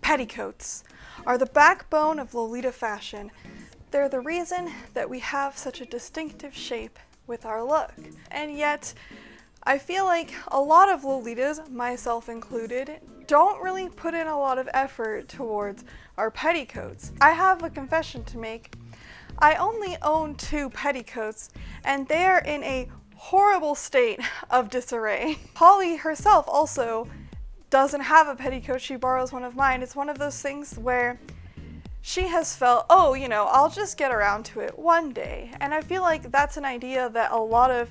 Petticoats are the backbone of Lolita fashion. They're the reason that we have such a distinctive shape with our look. And yet, I feel like a lot of Lolitas, myself included, don't really put in a lot of effort towards our petticoats. I have a confession to make. I only own 2 petticoats, and they are in a horrible state of disarray. Holly herself also doesn't have a petticoat. She borrows one of mine. It's one of those things where she has felt, oh, you know, I'll just get around to it one day. And I feel like that's an idea that a lot of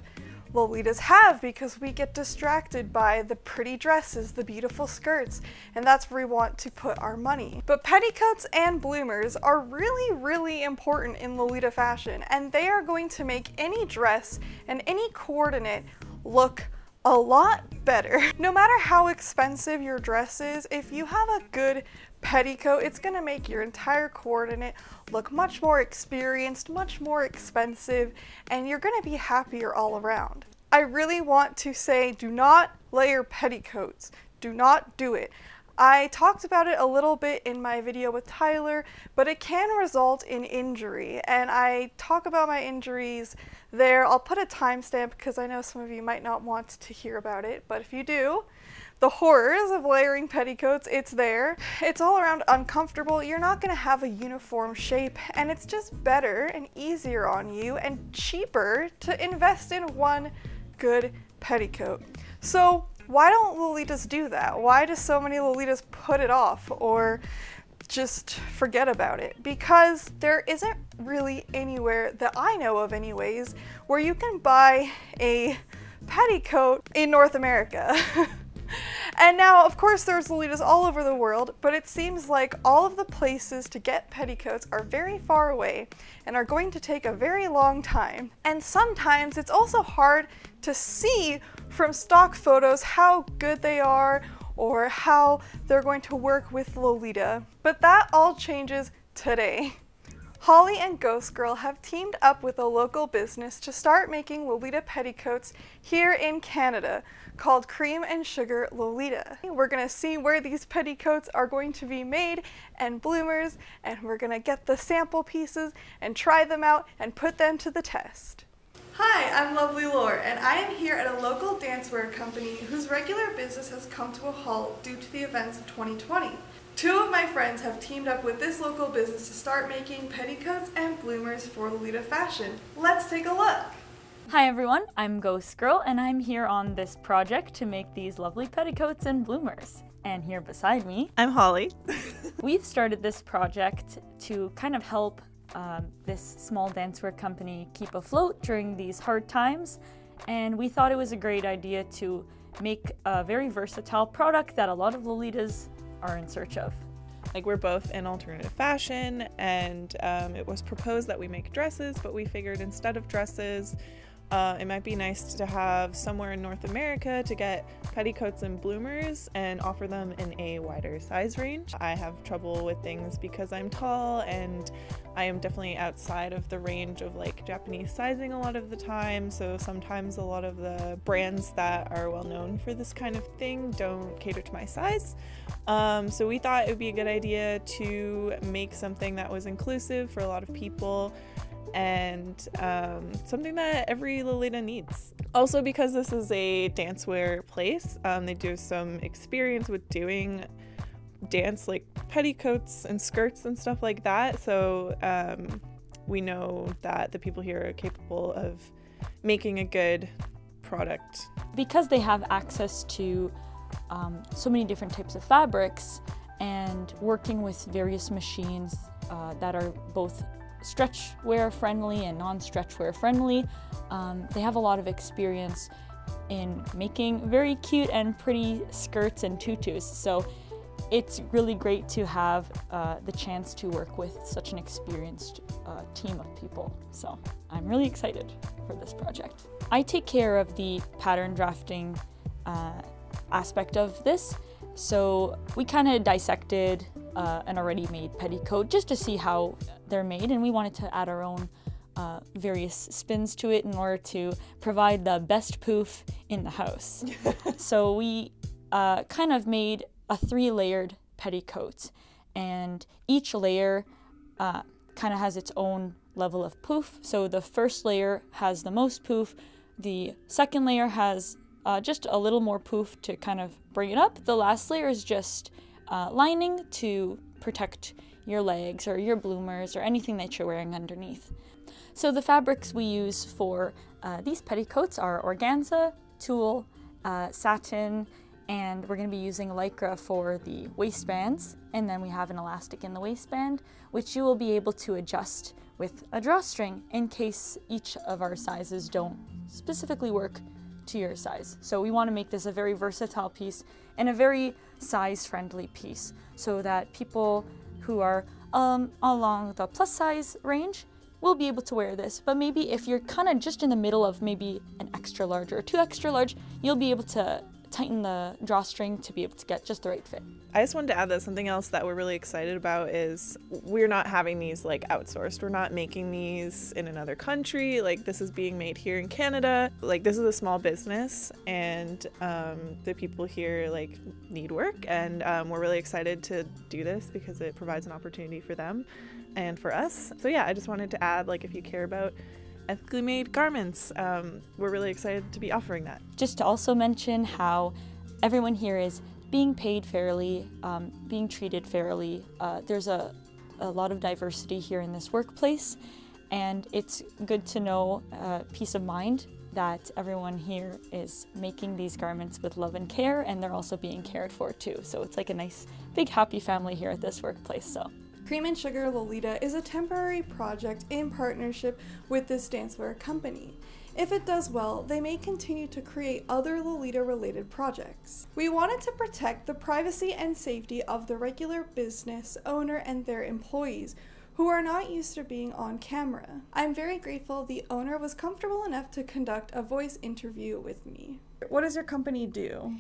Lolitas have, because we get distracted by the pretty dresses, the beautiful skirts, and that's where we want to put our money. But petticoats and bloomers are really, really important in Lolita fashion, and they are going to make any dress and any coordinate look a lot better. No matter how expensive your dress is, if you have a good petticoat, it's gonna make your entire coordinate look much more experienced, much more expensive, and you're gonna be happier all around. I really want to say, do not layer petticoats. Do not do it. I talked about it a little bit in my video with Tyler, but it can result in injury, and I talk about my injuries there. I'll put a timestamp because I know some of you might not want to hear about it, but if you do, the horrors of layering petticoats, it's there. It's all around uncomfortable. You're not gonna have a uniform shape, and it's just better and easier on you and cheaper to invest in one good petticoat. So why don't Lolitas do that? Why do so many Lolitas put it off or just forget about it? Because there isn't really anywhere that I know of anyways where you can buy a petticoat in North America. And now, of course, there's Lolitas all over the world, but it seems like all of the places to get petticoats are very far away and are going to take a very long time. And sometimes it's also hard to see from stock photos how good they are or how they're going to work with Lolita. But that all changes today. Holly and Ghost Girl have teamed up with a local business to start making Lolita petticoats here in Canada, called Cream and Sugar Lolita. We're gonna see where these petticoats are going to be made and bloomers, and we're gonna get the sample pieces and try them out and put them to the test. Hi, I'm Lovely Lore, and I am here at a local dancewear company whose regular business has come to a halt due to the events of 2020. 2 of my friends have teamed up with this local business to start making petticoats and bloomers for Lolita fashion. Let's take a look. Hi everyone, I'm Ghost Girl, and I'm here on this project to make these lovely petticoats and bloomers. And here beside me, I'm Holly. We've started this project to kind of help this small dancewear company keep afloat during these hard times, and we thought it was a great idea to make a very versatile product that a lot of Lolitas are in search of. Like, we're both in alternative fashion, and it was proposed that we make dresses, but we figured instead of dresses, it might be nice to have somewhere in North America to get petticoats and bloomers and offer them in a wider size range. I have trouble with things because I'm tall, and I am definitely outside of the range of like Japanese sizing a lot of the time, so sometimes a lot of the brands that are well known for this kind of thing don't cater to my size. So we thought it would be a good idea to make something that was inclusive for a lot of people, and something that every Lolita needs. Also, because this is a dancewear place, they do some experience with doing dance, like petticoats and skirts and stuff like that, so we know that the people here are capable of making a good product. Because they have access to so many different types of fabrics and working with various machines that are both stretch wear friendly and non-stretch wear friendly, they have a lot of experience in making very cute and pretty skirts and tutus. So it's really great to have the chance to work with such an experienced team of people. So I'm really excited for this project. I take care of the pattern drafting aspect of this. So we kind of dissected an already made petticoat just to see how they're made, and we wanted to add our own various spins to it in order to provide the best poof in the house. So we kind of made a 3-layered petticoats, and each layer kind of has its own level of poof. So the first layer has the most poof, the second layer has just a little more poof to kind of bring it up. The last layer is just lining to protect your legs or your bloomers or anything that you're wearing underneath. So the fabrics we use for these petticoats are organza, tulle, satin, and we're going to be using lycra for the waistbands, and then we have an elastic in the waistband, which you will be able to adjust with a drawstring in case each of our sizes don't specifically work to your size. So we want to make this a very versatile piece and a very size-friendly piece so that people who are along the plus size range will be able to wear this. But maybe if you're kind of just in the middle of maybe an extra large or 2 extra large, you'll be able to tighten the drawstring to be able to get just the right fit. I just wanted to add that something else that we're really excited about is we're not having these like outsourced. We're not making these in another country. Like, this is being made here in Canada. Like, this is a small business, and the people here like need work, and we're really excited to do this because it provides an opportunity for them and for us. So yeah, I just wanted to add, like, if you care about ethically made garments, we're really excited to be offering that. Just to also mention how everyone here is being paid fairly, being treated fairly. There's a lot of diversity here in this workplace, and it's good to know peace of mind that everyone here is making these garments with love and care, and they're also being cared for too. So it's like a nice big happy family here at this workplace. So Cream and Sugar Lolita is a temporary project in partnership with this dancewear company. If it does well, they may continue to create other Lolita-related projects. We wanted to protect the privacy and safety of the regular business owner and their employees, who are not used to being on camera. I'm very grateful the owner was comfortable enough to conduct a voice interview with me. What does your company do?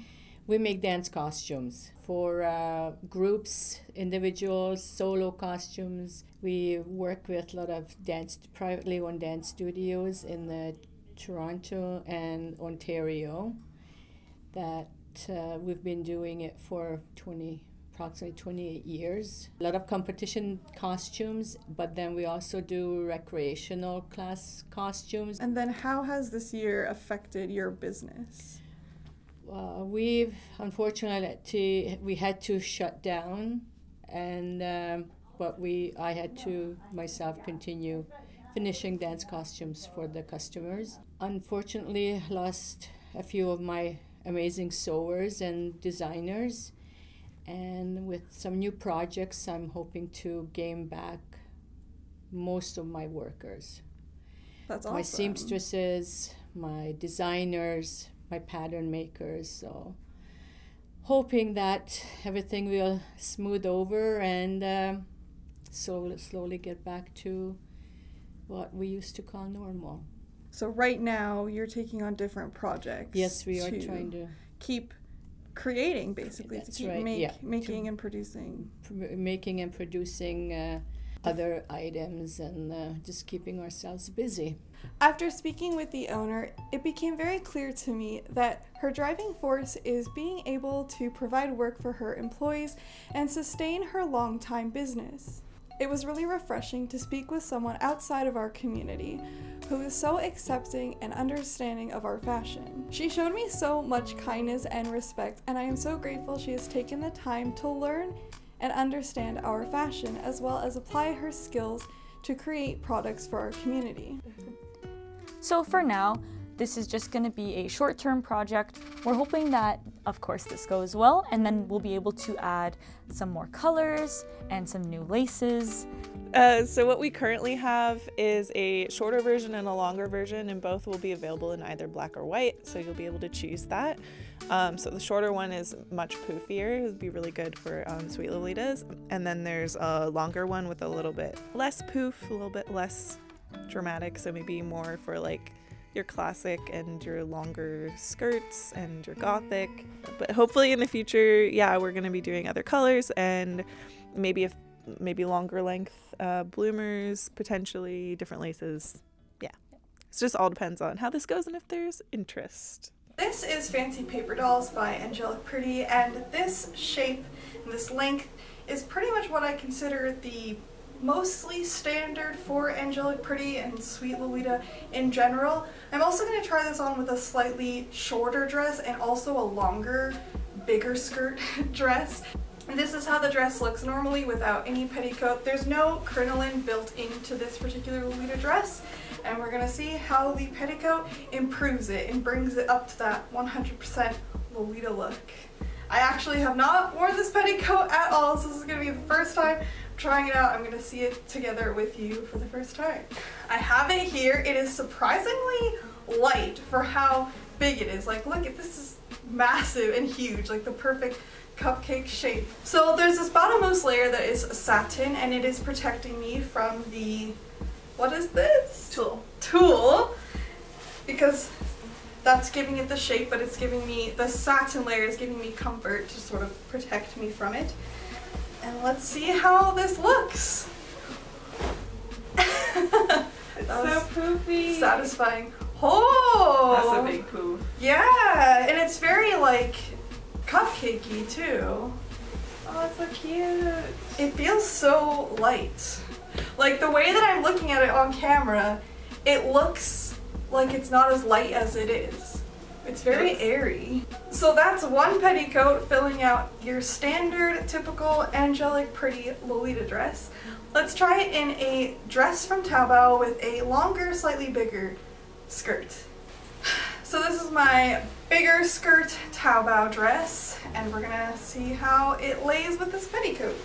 We make dance costumes for groups, individuals, solo costumes. We work with a lot of privately owned dance studios in Toronto and Ontario. That we've been doing it for approximately 28 years. A lot of competition costumes, but then we also do recreational class costumes. And then how has this year affected your business? We've unfortunately we had to shut down, and but I had to myself continue finishing dance costumes for the customers. Unfortunately, lost a few of my amazing sewers and designers, and with some new projects, I'm hoping to gain back most of my workers. That's awesome. My seamstresses, my designers, my pattern makers, so hoping that everything will smooth over and slowly get back to what we used to call normal. So right now you're taking on different projects. Yes, we are trying to keep creating, basically. That's to keep right, making and producing. Making and producing other items and just keeping ourselves busy. After speaking with the owner, it became very clear to me that her driving force is being able to provide work for her employees and sustain her long-time business. It was really refreshing to speak with someone outside of our community who is so accepting and understanding of our fashion. She showed me so much kindness and respect, and I am so grateful she has taken the time to learn and understand our fashion, as well as apply her skills to create products for our community. So for now, this is just going to be a short-term project. We're hoping that, of course, this goes well, and then we'll be able to add some more colors and some new laces. So what we currently have is a shorter version and a longer version, and both will be available in either black or white, so you'll be able to choose that. So the shorter one is much poofier. It would be really good for sweet Lolitas. And then there's a longer one with a little bit less poof, a little bit less dramatic, so maybe more for like your classic and your longer skirts and your gothic. But hopefully in the future, yeah, we're going to be doing other colors and maybe longer length bloomers, potentially different laces. Yeah, it just all depends on how this goes and if there's interest. This is Fancy Paper Dolls by Angelic Pretty, and this shape and this length is pretty much what I consider the mostly standard for Angelic Pretty and Sweet Lolita in general. I'm also going to try this on with a slightly shorter dress and also a longer, bigger skirt dress. And this is how the dress looks normally without any petticoat. There's no crinoline built into this particular Lolita dress, and we're going to see how the petticoat improves it and brings it up to that 100% Lolita look. I actually have not worn this petticoat at all, so this is going to be the first time I'm trying it out. I'm going to see it together with you for the first time. I have it here. It is surprisingly light for how big it is. Like, look at this, is massive and huge, like the perfect cupcake shape. So there's this bottommost layer that is satin, and it is protecting me from the, what is this? Tulle, because that's giving it the shape, but it's giving me, the satin layer is giving me comfort to sort of protect me from it. And let's see how this looks. It's so poofy. Satisfying. Oh! That's a big poof. Yeah, and it's very like cupcakey too. Oh, it's so cute. It feels so light. Like the way that I'm looking at it on camera, it looks like it's not as light as it is. It's very airy. So that's one petticoat filling out your standard, typical Angelic Pretty Lolita dress. Let's try it in a dress from Taobao with a longer, slightly bigger skirt. So this is my bigger skirt Taobao dress, and we're gonna see how it lays with this petticoat.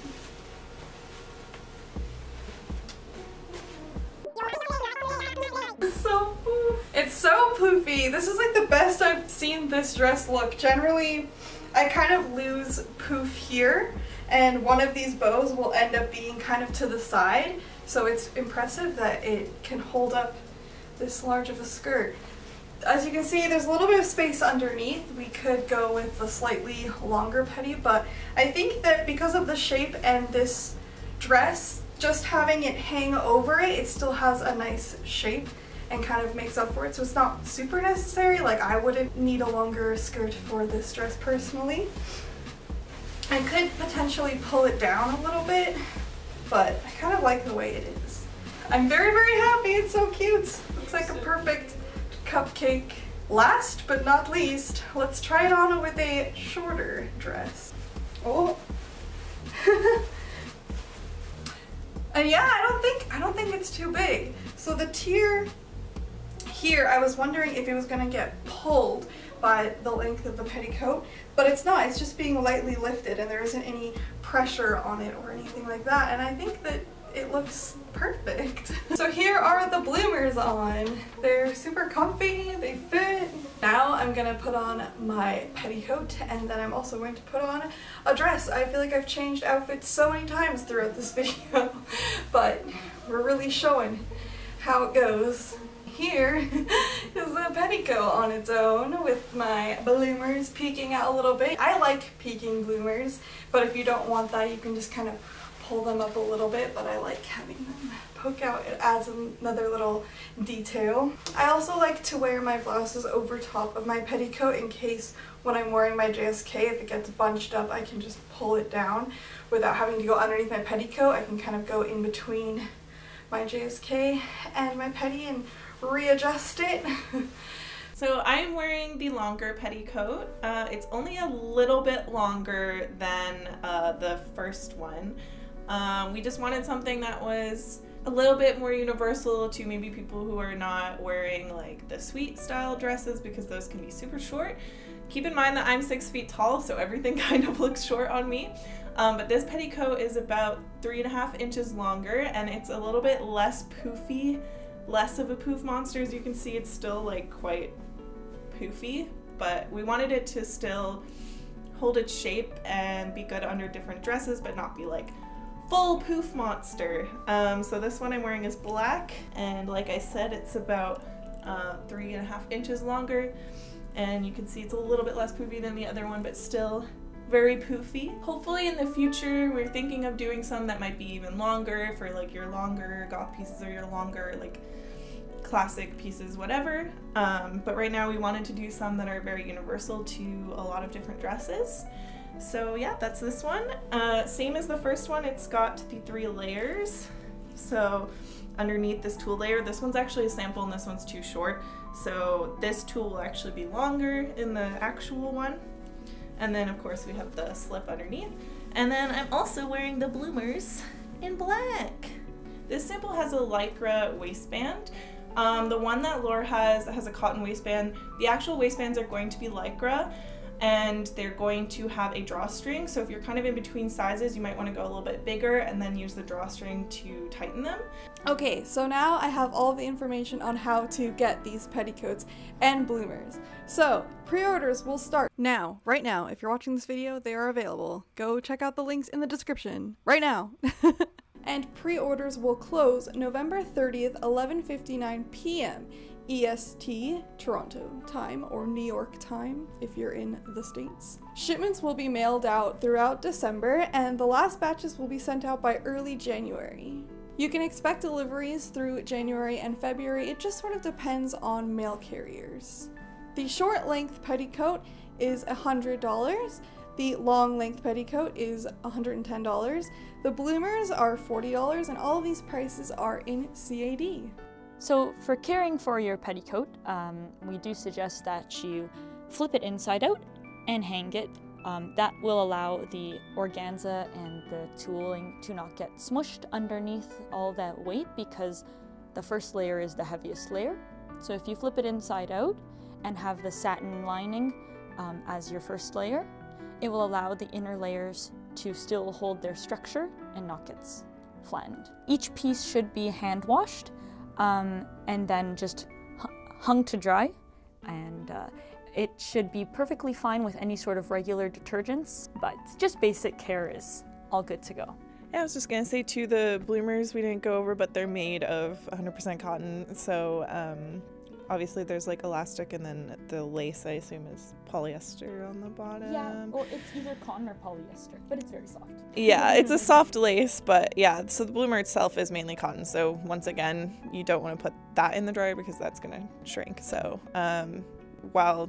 It's so poofy. It's so poofy. This is like the best I've seen this dress look. Generally, I kind of lose poof here, and one of these bows will end up being kind of to the side, so it's impressive that it can hold up this large of a skirt. As you can see, there's a little bit of space underneath. We could go with a slightly longer petty, but I think that because of the shape and this dress, just having it hang over it, it still has a nice shape and kind of makes up for it, so it's not super necessary. Like, I wouldn't need a longer skirt for this dress personally. I could potentially pull it down a little bit, but I kind of like the way it is. I'm very, very happy. It's so cute. Looks like a perfect cupcake. Last but not least, let's try it on with a shorter dress. Oh. And yeah, I don't think it's too big. So the tier here, I was wondering if it was gonna get pulled by the length of the petticoat, but it's not. It's just being lightly lifted, and there isn't any pressure on it or anything like that. And I think that it looks perfect. So here are the bloomers on. They're super comfy, they fit. Now I'm gonna put on my petticoat, and then I'm also going to put on a dress. I feel like I've changed outfits so many times throughout this video, but we're really showing how it goes. Here is the petticoat on its own with my bloomers peeking out a little bit. I like peeking bloomers, but if you don't want that, you can just kind of pull them up a little bit, but I like having them poke out. It adds another little detail. I also like to wear my blouses over top of my petticoat in case when I'm wearing my JSK, if it gets bunched up, I can just pull it down without having to go underneath my petticoat. I can kind of go in between my JSK and my petty and readjust it. So I'm wearing the longer petticoat. It's only a little bit longer than the first one. We just wanted something that was a little bit more universal to maybe people who are not wearing like the sweet style dresses, because those can be super short. Keep in mind that I'm 6 feet tall, so everything kind of looks short on me. But this petticoat is about 3.5 inches longer, and it's a little bit less poofy, less of a poof monster. As you can see, it's still like quite poofy, but we wanted it to still hold its shape and be good under different dresses, but not be like full poof monster. So this one I'm wearing is black, and like I said, it's about 3.5 inches longer, and you can see it's a little bit less poofy than the other one, but still very poofy. Hopefully in the future we're thinking of doing some that might be even longer for like your longer goth pieces or your longer like classic pieces, whatever. But right now we wanted to do some that are very universal to a lot of different dresses. So yeah, that's this one. Same as the first one, it's got the 3 layers. So underneath this tulle layer, this one's actually a sample and this one's too short. So this tulle will actually be longer in the actual one. And then of course we have the slip underneath. And then I'm also wearing the bloomers in black. This sample has a lycra waistband. The one that Laura has a cotton waistband. The actual waistbands are going to be lycra, and they're going to have a drawstring. So if you're kind of in between sizes, you might want to go a little bit bigger and then use the drawstring to tighten them. Okay, so now I have all the information on how to get these petticoats and bloomers. So pre-orders will start now, right now. If you're watching this video, they are available. Go check out the links in the description right now. And pre-orders will close November 30th, 11:59 p.m. EST, Toronto time, or New York time if you're in the States. Shipments will be mailed out throughout December, and the last batches will be sent out by early January. You can expect deliveries through January and February. It just sort of depends on mail carriers. The short length petticoat is $100. The long length petticoat is $110. The bloomers are $40, and all of these prices are in CAD. So for caring for your petticoat, we do suggest that you flip it inside out and hang it. That will allow the organza and the tooling to not get smushed underneath all that weight, because the first layer is the heaviest layer. So if you flip it inside out and have the satin lining as your first layer, it will allow the inner layers to still hold their structure and not get flattened. Each piece should be hand washed and then just hung to dry, and it should be perfectly fine with any sort of regular detergents, but just basic care is all good to go. Yeah, I was just gonna say too, the bloomers we didn't go over, but they're made of 100% cotton, so obviously there's like elastic, and then the lace I assume is polyester on the bottom. Yeah, well, it's either cotton or polyester, but it's very soft. Yeah, it's a soft lace, but yeah, so the bloomer itself is mainly cotton, so once again, you don't want to put that in the dryer because that's gonna shrink. So while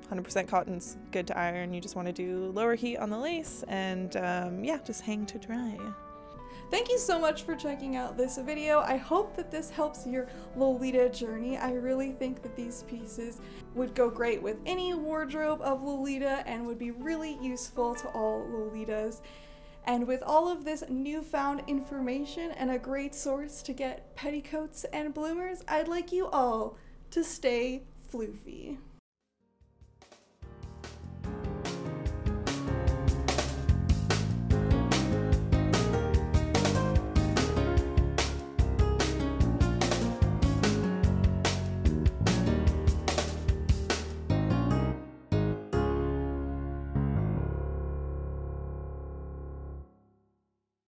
100% cotton's good to iron, you just want to do lower heat on the lace and yeah, just hang to dry. Thank you so much for checking out this video. I hope that this helps your Lolita journey. I really think that these pieces would go great with any wardrobe of Lolita and would be really useful to all Lolitas. And with all of this newfound information and a great source to get petticoats and bloomers, I'd like you all to stay floofy.